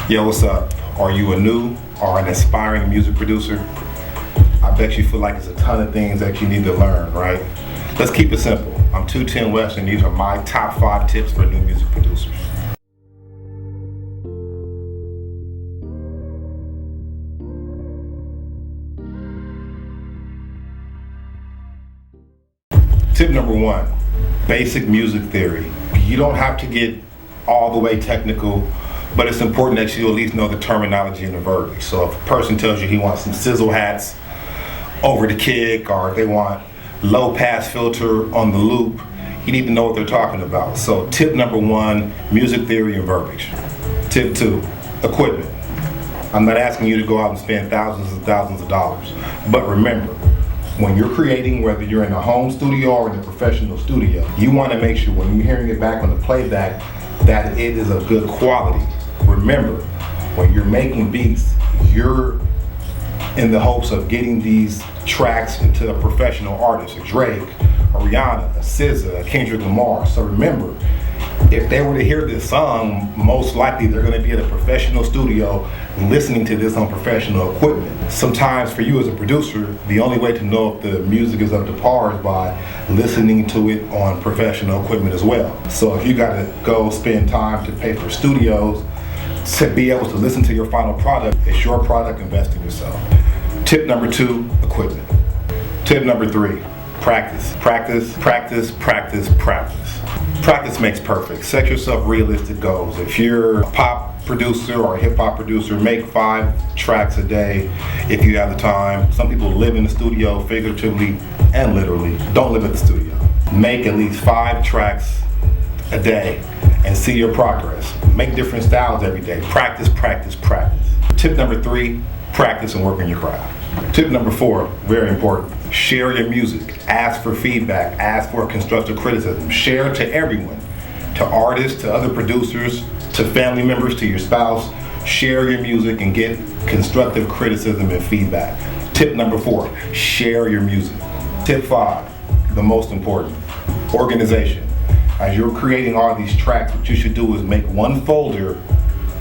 Yo, what's up? Are you a new or an aspiring music producer? I bet you feel like there's a ton of things that you need to learn, right? Let's keep it simple. I'm 210 West, and these are my top 5 tips for new music producers. Tip number 1, basic music theory. You don't have to get all the way technical, but it's important that you at least know the terminology and the verbiage. So if a person tells you he wants some sizzle hats over the kick, or if they want low pass filter on the loop, you need to know what they're talking about. So tip number 1, music theory and verbiage. Tip 2, equipment. I'm not asking you to go out and spend thousands and thousands of dollars, but remember, when you're creating, whether you're in a home studio or in a professional studio, you want to make sure when you're hearing it back on the playback that it is of good quality. Remember, when you're making beats, you're in the hopes of getting these tracks into a professional artist, a Drake, a Rihanna, a SZA, a Kendrick Lamar. So remember, if they were to hear this song, most likely they're going to be at a professional studio listening to this on professional equipment. Sometimes for you as a producer, the only way to know if the music is up to par is by listening to it on professional equipment as well. So if you got to go spend time to pay for studios to be able to listen to your final product, it's your product, invest in yourself. Tip number 2, equipment. Tip number 3, practice. Practice, practice, practice, practice. Practice makes perfect. Set yourself realistic goals. If you're a pop producer or a hip hop producer, make 5 tracks a day if you have the time. Some people live in the studio figuratively and literally. Don't live at the studio. Make at least 5 tracks a day and see your progress. Make different styles every day. Practice, practice, practice. Tip number 3, practice and work on your craft. Tip number 4, very important. Share your music. Ask for feedback. Ask for constructive criticism. Share to everyone, to artists, to other producers, to family members, to your spouse. Share your music and get constructive criticism and feedback. Tip number 4, share your music. Tip 5, the most important, organization. As you're creating all these tracks, what you should do is make one folder,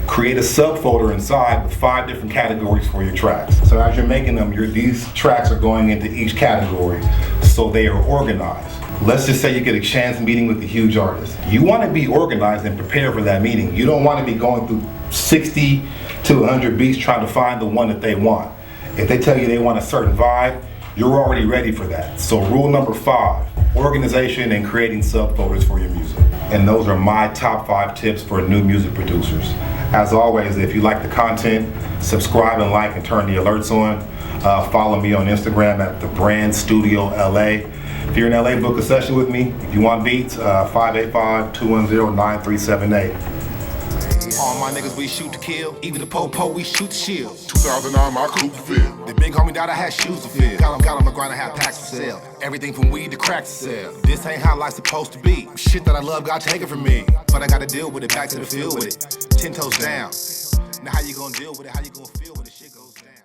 create a subfolder inside with 5 different categories for your tracks. So as you're making them, these tracks are going into each category, so they are organized. Let's just say you get a chance meeting with a huge artist. You want to be organized and prepared for that meeting. You don't want to be going through 60 to 100 beats trying to find the one that they want. If they tell you they want a certain vibe, you're already ready for that. So rule number 5, organization and creating subfolders for your music. And those are my top 5 tips for new music producers. As always, if you like the content, subscribe and like and turn the alerts on. Follow me on Instagram at The Brand Studio LA. If you're in LA, book a session with me. If you want beats, 585-210-9378. All my niggas, we shoot to kill. Even the po-po, we shoot the shield. 2009, my coupe fit. The big homie died, I had shoes to fill. Got on the grind, I had packs to sell. Everything from weed to crack to sell. This ain't how life's supposed to be. Shit that I love, God take it from me. But I gotta deal with it, back to the field with it. 10 toes down. Now how you gonna deal with it? How you gonna feel when the shit goes down?